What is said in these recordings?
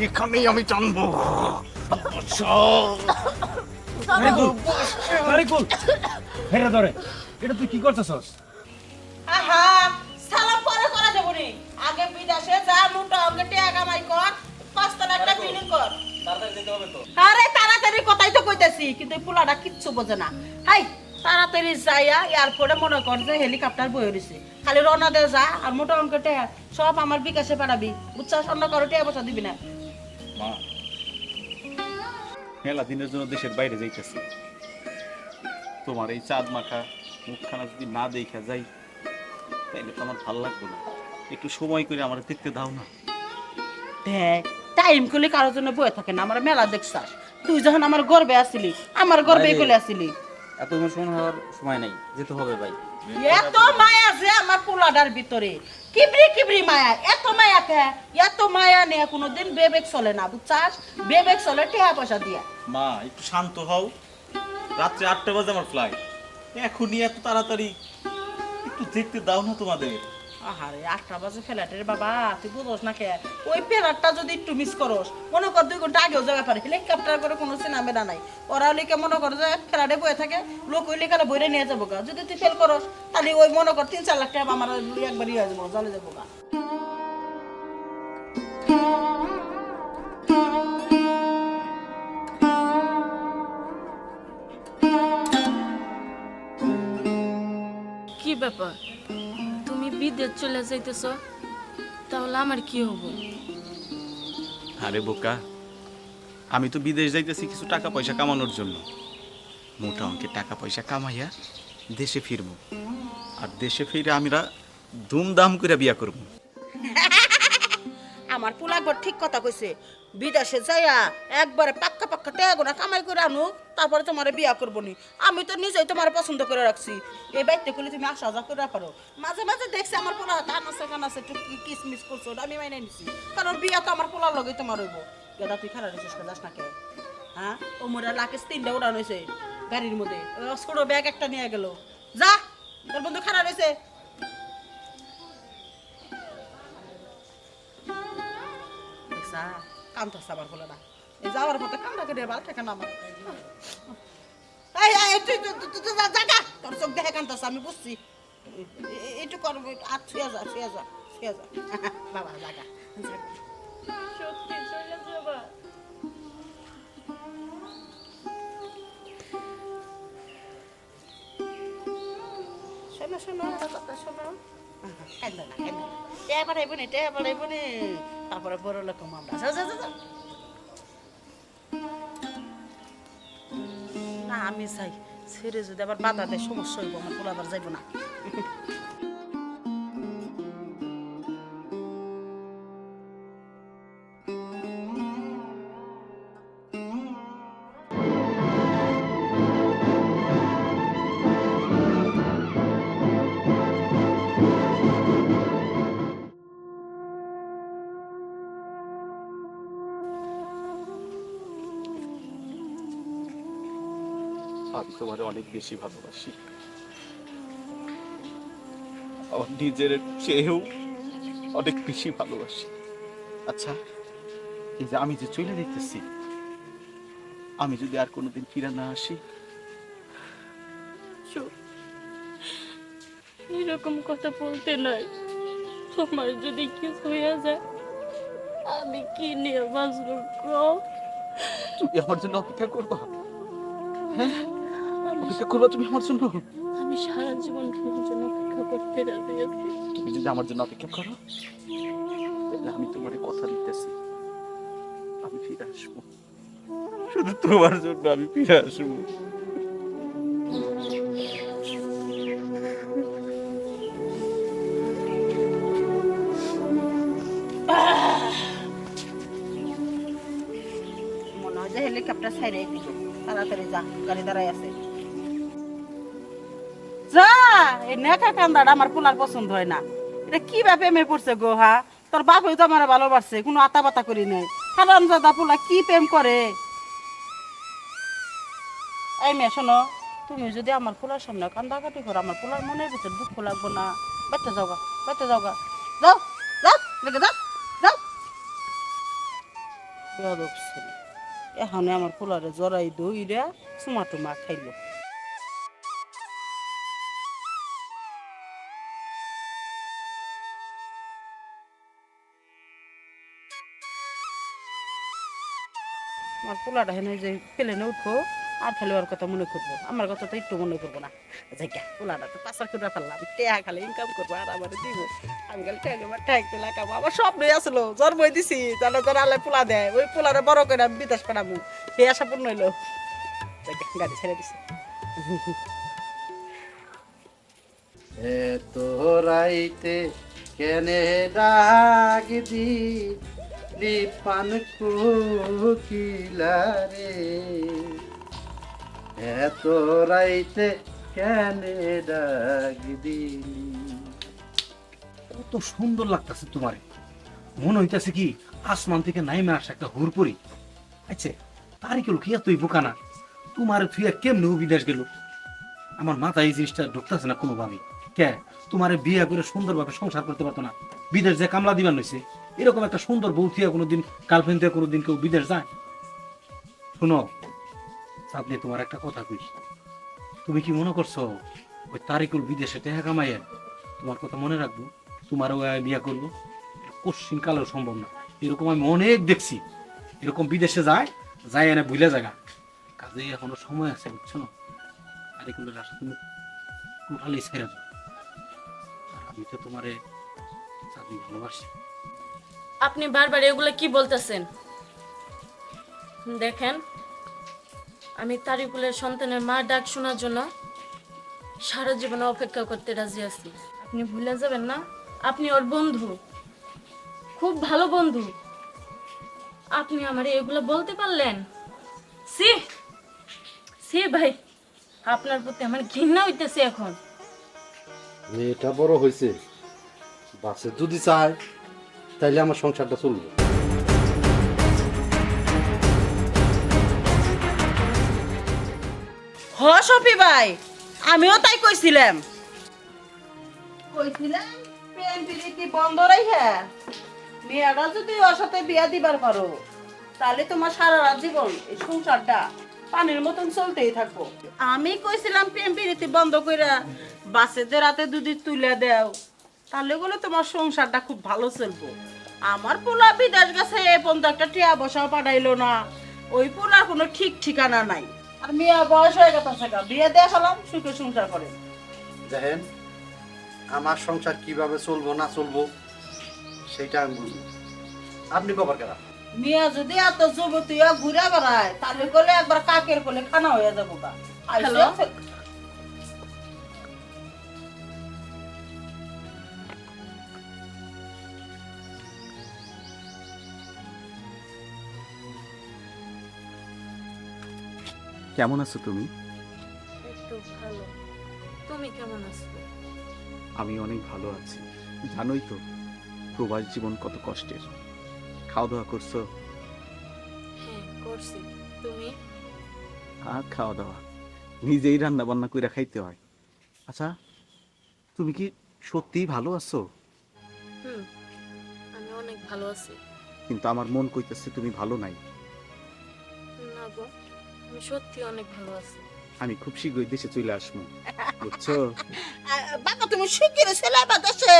এখানেই আমি জানবো। হেরে ধরে এটা তুই কি করতেছস? আহা সালাম পরে করা যাবো নি আগে বিদেশে যা মোটা অঙ্কে টাকা কামাই কর 5 লাখ টাকা বিলিং কর তাড়াতাড়ি যেতে হবে তো। আরে তাড়াতাড়ি কথাই তো কইতাছি কিন্তু এই পোলাটা কিচ্ছু বোঝে না হাই তাড়াতাড়ি যাইয়া এয়ারপোর্টে মনে কর যে হেলিকপ্টার বয়ে রইছে খালি রওনা দে যা আর মোটা অঙ্কের টাকা সব আমার বিকাশে পাঠাবি বুঝছাস অন্য কারো টাকা পয়সা দিবি না মা, মেলা দিনের জন্য দেশের বাইরে যাইতেছি। তোমার এই চাঁদ মাখা মুখখানা যদি না দেখা যাই তাইলে তো আমার ভালো লাগবে না। একটু সময় করে আমার দেখতে দাও না। দেখ টাইম করলে কারোর জন্য বয়ে থাকে না আমার মেলা দেখছাস তুই যখন আমার গর্বে আসিলি আমার গর্বে কলে আসিলি এত ইমোশন হওয়ার সময় নাই, যেতে হবে ভাই। এত মায়া যে আমার পোলাডার ভিতরে কিবরি কিবরি মায়া এত মায়া কে এত মায়া নিয়ে কোনোদিন বেবেক চলে না বুঝছাস বেবেক চলে টাকা পয়সা দিয়া মা একটু শান্ত হও। রাত্রে 8টা বাজে আমার ফ্লাইট, এখনই এত তাড়াতাড়ি একটু দেখতে দাও না তোমাদের। আহারে 8টা বাজে ফ্লাইটের বাবা তুই বুঝোস না কে ওই ফ্লাইটটা যদি একটু মিস করস মনে কর 2 ঘন্টা আগেও যাওয়া পারে হেলিকপ্টার করে কোনো সিনেমা নাই ওরা লিখে মনে কর যে ফ্লাইটে বয়ে থাকে লোক ওই লেখাটা বইরে নিয়ে যাবো গা যদি তুই ফেল করস তাহলে ওই মনে কর 3-4 লাখ টাকা আমার একবারই হয়ে যাবো জলে যাবো গা কি ব্যাপার তুমি বিদেশ চলে যাইতেছ তাহলে আমার কি হবো আরে বোকা, আমি তো বিদেশ যাইতেছি কিছু টাকা পয়সা কামানোর জন্য। মোটা অঙ্কের টাকা পয়সা কামাইয়া দেশে ফিরবো, আর দেশে ফিরে আমরা ধুমধাম করে বিয়া করবো। আমার পোলাগর ঠিক কথা কইছে বিদেশে যাইয়া একবারে পাক্কা পাক্কা টাকা গোনা কামাই করে আনু তারপরে তোমার বিয়া করবো নি আমি তো নিজেই তোমার পছন্দ করে রাখছি এই বাইতে করলে তুমি আসা যা করে পারো মাঝে মাঝে দেখছি আমার পোলা কান আছে একটু কিসমিস করছো আমি মাইনে নিছি কারণ বিয়া তো আমার পোলার লগে তোমার হইব গেদা তুই খারাপ রেছিস যাস না কে হ্যাঁ ও মোরা লাকেশ 3টা উড়ানো হয়েছে গাড়ির মধ্যে ছোট ব্যাগ একটা নিয়ে গেল যা তোর বন্ধু খারাপ হয়েছে কান্তাস আবার বলে না এই যাওয়ার পথে কান্দা করে এবার থেকে না আমার তুই জায়গা তোর চোখ দেখে কান্তাস আমি বুঝছি একটু করবো আর ছুঁয়া যা বাবা জায়গা সত্যি চলে যাবা শোনো কথা শোনো কান্দা না টেয়া বাড়াইব নি তারপরে বড় লোক আমরা যা না আমি চাই ছেড়ে যদি আবার বাধা দেয় সমস্যা হইব আমার পোলা আবার যাইব না আমি তোমার অনেক বেশি ভালোবাসি, আমার নিজের চেয়েও অনেক বেশি ভালোবাসি। আচ্ছা এই যে আমি যে চলে যেতেছি, আমি যদি আর কোনোদিন ফিরে না আসি? চুপ এরকম কথা বলতে নয় তোমার যদি কিছু হয়ে যায় আমি কি নিয়ে বাঁচবো গো তুমি আমার জন্য অপেক্ষা করবা? হ্যাঁ অপেক্ষা করবা তুমি আমার জন্য? আমি সারা জীবন তোমার জন্য অপেক্ষা করতে রাজি আছি তুমি যদি আমার জন্য অপেক্ষা করো তাহলে আমি তোমার কথা দিতেছি আমি ফিরে আসবো, শুধু তোমার জন্য আমি ফিরে আসবো। মনে হয় যে হেলিকপ্টার ছাইড়াই দিল তাড়াতাড়ি যা গাড়ি দাঁড়াই আছে যা এই নেকা কান্দাটা আমার পোলার পছন্দ হয় না এটা কি ভাবে প্রেমে পড়ছে গো হা তোর বাপেও তো আমার ভালোবাসছে কোনো আতা বাতা করি নাই হারাম জাদা পোলা কি প্রেম করে এই মেয়ে শোনো তুমি যদি আমার পোলার সামনে কান্দাকাটি করো আমার পোলার মনের ভিতর দুঃখ লাগবো না বাচ্চা যাও যাও যাও লেগে যাও যাও বেয়াদব ছেলে। এখানে আমার পোলারে জড়াই দইরা চুমা টুমা খাইলো। আমার পোলাটা হেন যে প্লেনে উঠবো আর খালি ওর কথা মনে করবো, আমার কথা তো একটু মনে করবো না। জায়গা পোলাটা তো পাচার করে ফেললাম, টেয়া খালি ইনকাম করবো আর আমার দিব। আমি খালি ট্যাগ লাগাবো, আমার স্বপ্নই আসলো জন্মই দিছি তাহলে তোর আলে পোলা দেয়, ওই পোলারে বড় করে আমি বিদেশ পাঠাবো, এই আশা পূর্ণ হইলো। জায়গা গাড়ি ছেড়ে দিছে। এত রাইতে কেনে ডাক দিলি পান কোকিলারে, এত রাইতে কেনে ডাক দিলি। কত সুন্দর লাগতেছে তোমারে, মনে হইতাছে কি আসমান থেকে নাইমে আসা একটা হুরপুরি। আচ্ছা তারিখুল কি তুই বোকানা, তোমার থুইয়া কেমনে ও বিদেশ গেল? আমার মাথায় এই জিনিসটা ঢুকতেছে না কোনোভাবে। কে তোমারে বিয়ে করে সুন্দরভাবে সংসার করতে পারতো না? বিদেশ যে কামলা দিবার নইছে, এরকম একটা সুন্দর বউ থুইয়া কোনোদিন গার্লফ্রেন্ড দিয়ে কোনোদিন কেউ বিদেশ যায়? শুনো চাঁদনি, তোমার একটা কথা কই, তুমি কি মনে করছো ওই তারিকুল বিদেশে টেহা কামাইয়া তোমার কথা মনে রাখবো, তোমার ওই বিয়ে করবো? কোশ্চিন কালেও সম্ভব না। এরকম আমি অনেক দেখছি, এরকম বিদেশে যায় এনে ভুলে জায়গা। কাজে এখনো সময় আছে, বুঝছো না? তারিকুলের আশা তুমি টোটালি ছেড়ে যাও। আর আমি তো তোমারে চাঁদনি ভালোবাসি। আপনি বারবার এগুলো কি বলতেছেন? দেখেন, আমি তারিকুলের সন্তানের মা ডাক শোনার জন্য সারা জীবন অপেক্ষা করতে রাজি আছি। আপনি ভুলে যাবেন না, আপনি ওর বন্ধু, খুব ভালো বন্ধু। আপনি আমারে এগুলো বলতে পারলেন? সি সি ভাই, আপনার প্রতি আমার ঘৃণা হইতেছে এখন। মেয়েটা বড় হয়েছে, বাসে যদি চায় তাইলে আমার সংসারটা চলবে। হ সফি ভাই, আমিও তাই কইছিলাম প্রেম প্রীতি বন্ধ রাইখা মেয়েরা যদি ওর সাথে বিয়া দিবার পারো, তাহলে তোমার সারা রাত জীবন এই সংসারটা পানির মতন চলতেই থাকবো। আমি কইছিলাম প্রেম প্রীতি বন্ধ কইরা বাসেদের রাতে দুধ তুলে দাও, তাহলে বলে তোমার সংসারটা খুব ভালো চলবো। আমার পোলা বিদেশ গেছে, এ পর্যন্ত একটা টিয়া বসাও পাঠাইলো না, ওই পোলার কোনো ঠিক ঠিকানা নাই। আর মেয়ে বয়স হয়ে গেছে, বিয়ে দেয়া ফেলাম, সুখে সংসার করে। দেখেন আমার সংসার কিভাবে চলবো না চলবো সেটা আমি বুঝবো, আপনি কবার কেনা। মিয়া যদি এত যুবতী ঘুরে বেড়ায়, তাহলে করলে একবার কাকের কোলে খানা হয়ে যাবো। হ্যালো? কেমন আছো তুমি? একটু ভালো, তুমি কেমন আছো? আমি অনেক ভালো আছি। জানোই তো প্রবাস জীবন কত কষ্টের। খাওয়া দাওয়া করছো? হ্যাঁ করছি, তুমি? আর খাওয়া দাওয়া নিজেই রান্না বান্না করে খাইতে হয়। আচ্ছা তুমি কি সত্যিই ভালো আছো? হুম, আমি অনেক ভালো আছি। কিন্তু আমার মন কইতেছে তুমি ভালো নাই। না গো, আমি সত্যি অনেক ভালো আছি। আমি খুব শীঘ্রই দেশে চলে আসবো, বুঝছো? বাবা তুমি শিগগিরই ছেলে বাতাসে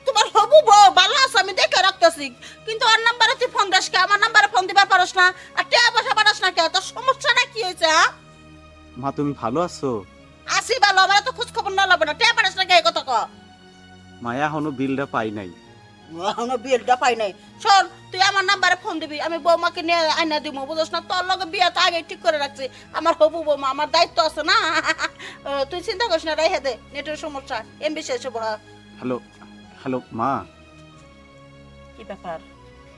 তোমার হবু বউ ভালো আছে, আমি দেখে রাখতেছি। কিন্তু ওর নাম্বারে তুই ফোন দিস কে? আমার নাম্বারে ফোন দিবা পারস না, আর টিয়া বসা পারস না কে? তোর সমস্যা না কি হয়েছে? মা তুমি ভালো আছো? আসি ভালো, আমার তো খোঁজ খবর না লাগবে না, টিয়া পারস না কে? কথা ক। মায়া এখনো বিলটা পাই নাই। এখনো বিয়েটা পাই নাই। শোন, তুই আমার নাম্বারে ফোন দিবি, আমি বৌমাকে নিয়ে আইনা দিব, বুঝছ না? তোর লগে বিয়ে তো আগে ঠিক করে রাখছি, আমার হবু বৌমা, আমার দায়িত্ব আছে না। তুই চিন্তা করিস না, রেখে দে, নেটের সমস্যা, এমবি শেষ হবো। হ্যালো হ্যালো মা, কি ব্যাপার?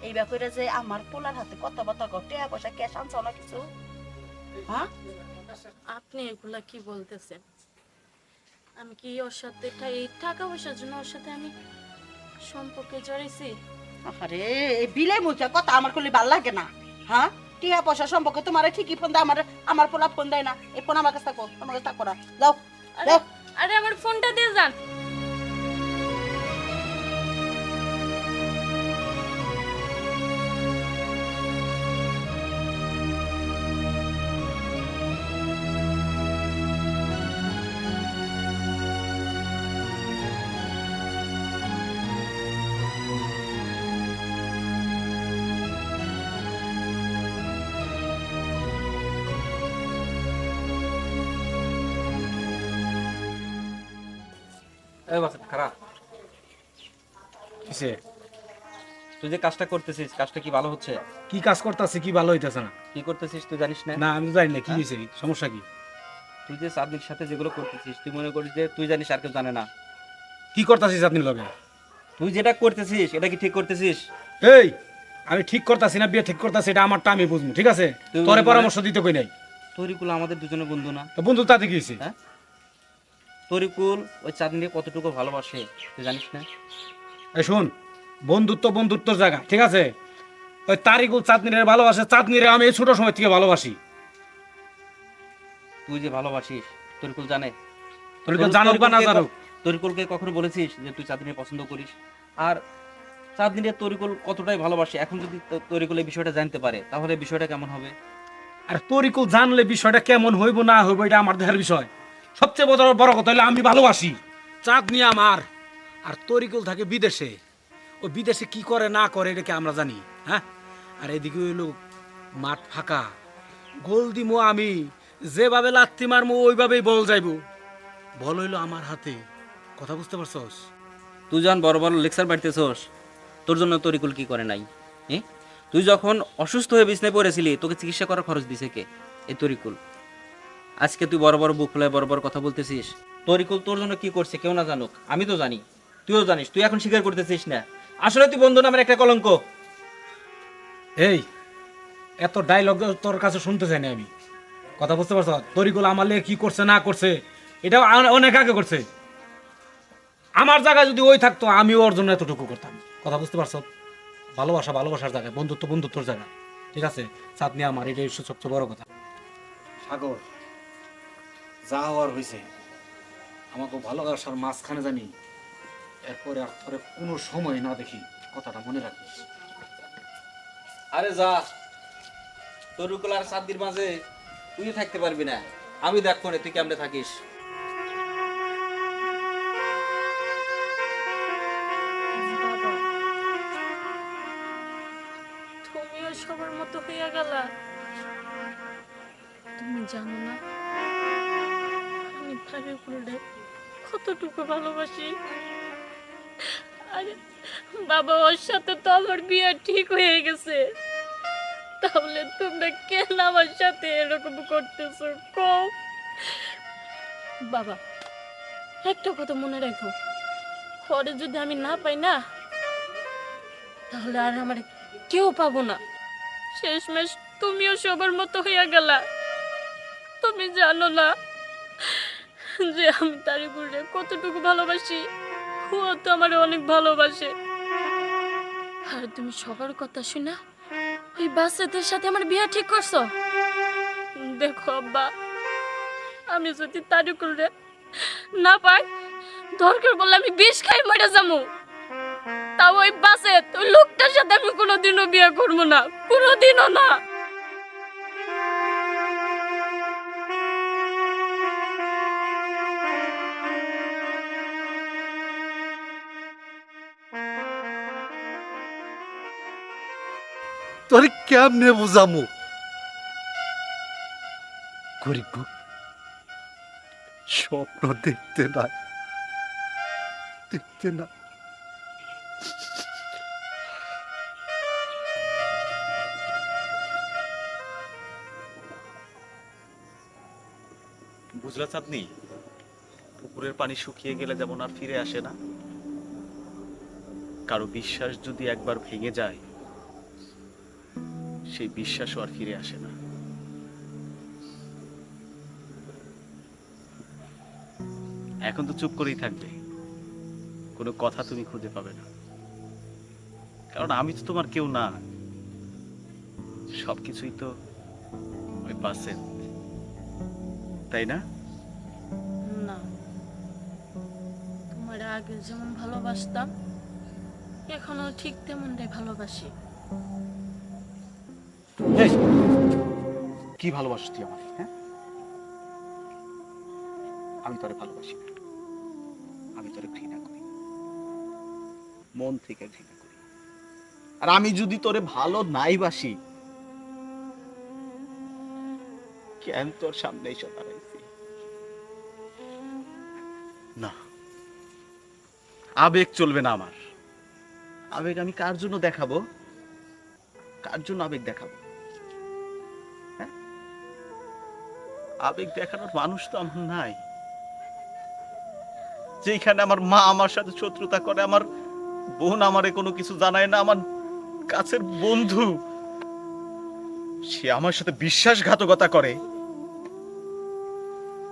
এই ব্যাপারে যে আমার পোলার হাতে কথাবার্তা ঘটে, পয়সা ক্যাশ আনছো না কিছু? হ্যাঁ, আপনি এগুলা কি বলতেছেন? আমি কি ওর সাথে এই টাকা পয়সার জন্য ওর সাথে আমি সম্পর্কে জড়াইছি? আরে এই বিলে মুখে কথা আমার করলে ভাল লাগে না। হ্যাঁ, টিয়া পয়সা সম্পর্কে তোমার ঠিকই ফোন দেয়, আমার পোলা ফোন দেয় না। এই ফোন আমার কাছে থাকো, আমার কাছে থাকো না, যাও আরে যাও। আরে আমার ফোনটা দিয়ে যান। এই বাস খারাপ। কিসে তুই যে কাজটা করতেছিস কাজটা কি ভালো হচ্ছে? কি কাজ করতেছে কি ভালো হইতেছে না? কি করতেছিস তুই জানিস না? না আমি তো জানি না কি হয়েছে, সমস্যা কি? তুই যে চাঁদনির সাথে যেগুলো করতেছিস তুই মনে করিস যে তুই জানিস আর কেউ জানে না? কি করতেছিস আপনি লগে? তুই যেটা করতেছিস এটা কি ঠিক করতেছিস? এই আমি ঠিক করতেছি না বিয়ে ঠিক করতেছি, এটা আমারটা আমি বুঝবো, ঠিক আছে? তুই তোরে বুঝবি পরামর্শ দিতে কই নাই। তরিকুল আমাদের দুজনের বন্ধু না? তো বন্ধু তাতে কি হয়েছে? হ্যাঁ, তরিকুল ওই চাঁদনিকে কতটুকু ভালোবাসে তুই জানিস না? এই শোন, বন্ধুত্ব বন্ধুত্বর জায়গা, ঠিক আছে? ওই তারিকুল চাঁদনিরে ভালোবাসে, চাঁদনিরে আমি এই ছোট সময় থেকে ভালোবাসি। তুই যে ভালোবাসিস তরিকুল জানে? তরিকুল জানুক বা না জানুক, তরিকুলকে কখনো বলেছিস যে তুই চাঁদনিকে পছন্দ করিস? আর চাঁদনিরে তরিকুল কতটাই ভালোবাসে, এখন যদি তরিকুল এই বিষয়টা জানতে পারে তাহলে বিষয়টা কেমন হবে? আর তরিকুল জানলে বিষয়টা কেমন হইব না হইব এটা আমার দেহের বিষয়। সবচেয়ে বড় বড় কথা হলো আমি ভালোবাসি, চাঁদনি আমার, আর তরিকুল থাকে বিদেশে। ও বিদেশে কি করে না করে এটাকে আমরা জানি, হ্যাঁ? আর এদিকে হইলো মাঠ ফাঁকা, গোল দিমো আমি, যেভাবে লাত্তি মারমো ওইভাবেই বল যাইব। বল হইলো আমার হাতে, কথা বুঝতে পারছস? তুই যখন বড় বড় লেকচার বাড়তেছস তোর জন্য তরিকুল কি করে নাই? হ্যাঁ, তুই যখন অসুস্থ হয়ে বিছনায় পড়েছিলি তোকে চিকিৎসা করার খরচ দিছে কে? এই তরিকুল। আজকে তুই বড় বড় বুক ফুলে বড় বড় কথা বলতেছিস। তরিকুল তোর জন্য কি করছে কেউ না জানুক, আমি তো জানি, তুইও জানিস, তুই এখন স্বীকার করতেছিস না। আসলে তুই বন্ধু নামের একটা কলঙ্ক। এই এত ডায়লগ তোর কাছে শুনতে চাই না আমি, কথা বুঝতে পারছ? তরিকুল আমার লেগে কি করছে না করছে এটা অনেক আগে করছে। আমার জায়গায় যদি ওই থাকতো আমি ওর জন্য এতটুকু করতাম, কথা বুঝতে পারছ? ভালোবাসা ভালোবাসার জায়গায়, বন্ধুত্ব বন্ধুত্বর জায়গা, ঠিক আছে? চাঁদনি আমার, এটাই সবচেয়ে বড় কথা। সাগর, যা হওয়ার হয়েছে, আমাকে ভালোবাসার মাঝখানে জানি এরপরে আর তোরে কোনো সময় না দেখি, কথাটা মনে রাখিস। আরে যা, তরিকুল আর সাদ্দির মাঝে তুই থাকতে পারবি না, আমি দেখবো না তুই কেমনে থাকিস। বাবা, তুমিও সবার মতো হইয়া গেলা। তুমি জানো না আমি তারিকুলরে কতটুকু ভালোবাসি। আরে বাবা, ওর সাথে তো আমার বিয়ে ঠিক হয়ে গেছে, তাহলে তোমরা কেন আমার সাথে এরকম করতেছো কও? বাবা, একটা কথা মনে রাখো, পরে যদি আমি না পাই না তাহলে আর আমার কেউ পাবো না। শেষমেশ তুমিও সবার মতো হইয়া গেলা। তুমি জানো না যে আমি তারিকুলরে কতটুকু ভালোবাসি, ও তো আমার অনেক ভালোবাসে। আর তুমি সবার কথা শুনা ওই বাচ্চাদের সাথে আমার বিয়ে ঠিক করছো। দেখো আব্বা, আমি যদি তারিকুলরে না পাই, দরকার বললে আমি বিষ খাই মরে যাবো, তাও ওই বাসে ওই লোকটার সাথে আমি কোনোদিনও বিয়ে করবো না, কোনোদিনও না। তোরে কেমনে বুঝামু? গরিব স্বপ্ন দেখতে নাই, দেখতে না। বুঝলা চাঁদনি, পুকুরের পানি শুকিয়ে গেলে যেমন আর ফিরে আসে না, কারো বিশ্বাস যদি একবার ভেঙে যায় সেই বিশ্বাসও আর ফিরে আসে না। এখন তো চুপ করেই থাকবে, কোনো কথা তুমি খুঁজে পাবে না, কারণ আমি তো তোমার কেউ না, সবকিছুই তো ওই বাসে, তাই না? না, তোমার আগে যেমন ভালোবাসতাম এখনো ঠিক তেমনটাই ভালোবাসি। এই, কি ভালোবাসিস তুই আমার? হ্যাঁ, আমি তোরে ভালোবাসি না, আমি তোরে ঘৃণা করি, মন থেকে ঘৃণা করি। আর আমি যদি তোরে ভালো নাই বাসি, কেন তোর সামনে এসে দাঁড়াইছি? না, আবেগ চলবে না আমার। আবেগ আমি কার জন্য দেখাবো? কার জন্য আবেগ দেখাবো? হ্যাঁ? আবেগ দেখানোর মানুষ তো আমার নাই। যেখানে আমার মা আমার সাথে শত্রুতা করে, আমার বোন আমারে কোনো কিছু জানায় না, আমার কাছের বন্ধু সে আমার সাথে বিশ্বাসঘাতকতা করে,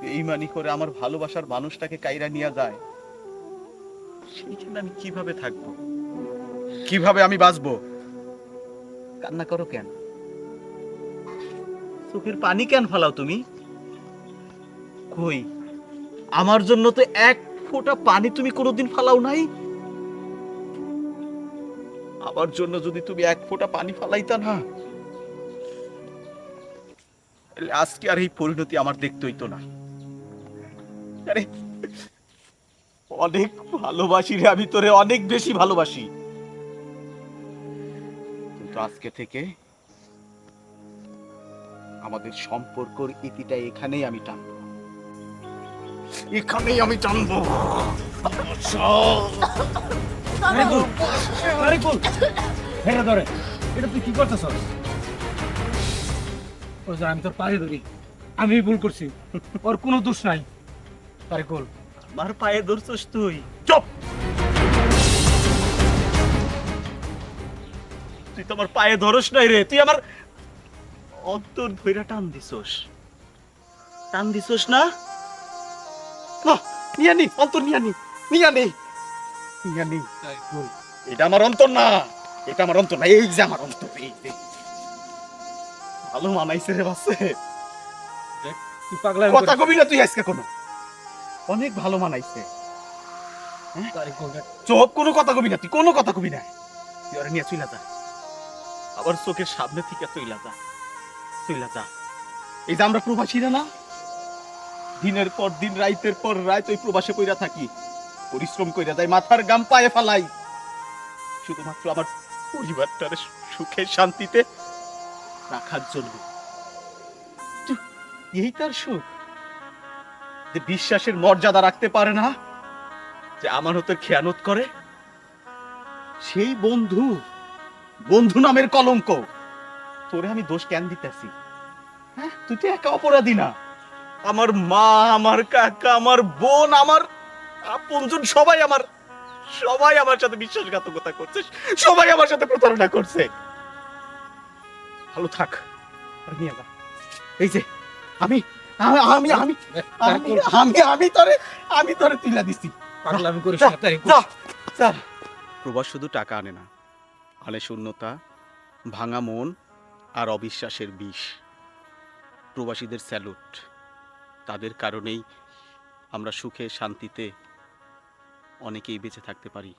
বেঈমানি করে আমার ভালোবাসার মানুষটাকে কাইরা নিয়ে যায়, সেইখানে আমি কিভাবে থাকবো? কিভাবে আমি বাঁচবো? কান্না করো কেন? চোখের পানি কেন ফালাও তুমি? কই, আমার জন্য তো এক ফোঁটা পানি তুমি কোনোদিন ফালাও নাই। আমার জন্য যদি তুমি এক ফোঁটা পানি ফালাইতা না, তাহলে আজকে আর এই পরিণতি আমার দেখতে হইতো না। আরে অনেক ভালোবাসি রে আমি তোরে, অনেক বেশি ভালোবাসি, কিন্তু আজকে থেকে আমাদের সম্পর্কর ইতিটা এখানেই আমি টানবো, এখানেই আমি টানবো। তারিকুল, হেরে ধরে, এটা তুই কি করতেছ? আমি তোর পায়ে ধরি, আমি ভুল করছি, ওর কোনো দোষ নাই। তারিকুল, আমার পায়ে ধরছস তুই? চুপ! তুই তো আমার পায়ে ধরস নাই রে, তুই আমার অন্তর ধইরা টান দিছস। টান দিছস না? না, নিয়া নি, অন্তর নিয়া নি, নিয়া নি, নিয়া নি। তারিকুল, এটা আমার অন্তর না, এটা আমার অন্তর না, এই যে আমার অন্তর, এই যে। ভালো মানাইছে রে বাসে। তুই পাগলা কথা কবি না তুই আজকে কোনো, অনেক ভালো মানাইছে। তারিকুল, চোখ, কোনো কথা কবি না তুই, কোনো কথা কবি না। তুই ওরে নিয়ে চইলা যা, আবার চোখের সামনে থেকে চইলা যা, চইলা যা। এই যে আমরা প্রবাসীরা না, দিনের পর দিন, রাইতের পর রাত ওই প্রবাসে কইরা থাকি, পরিশ্রম কইরা যাই, মাথার গাম পায়ে ফালাই, শুধুমাত্র আমার পরিবারটার সুখে শান্তিতে রাখার জন্য। এই তার সুখ, যে বিশ্বাসের মর্যাদা রাখতে পারে না, যে আমানতের খেয়ানত করে, সেই বন্ধু, বন্ধু নামের কলঙ্ক। তোরে আমি দোষ কেন দিতেছি? হ্যাঁ, তুই তো একা অপরাধী না। আমার মা, আমার কাকা, আমার বোন, আমার আপনজন সবাই আমার সাথে বিশ্বাসঘাতকতা করছে, সবাই আমার সাথে প্রতারণা করছে। ভালো থাক, আর নিয়ে যা। এই যে আমি আমি আমি আমি আমি আমি আমি তোরে তুইলা দিছি। পাগলামি করিস যা, না তারিকুল। যা, যা। প্রবাস শুধু টাকা আনে না, আনে শূন্যতা, ভাঙা মন আর অবিশ্বাসের বিষ। প্রবাসীদের স্যালুট, তাদের কারণেই আমরা সুখে শান্তিতে অনেকেই বেঁচে থাকতে পারি।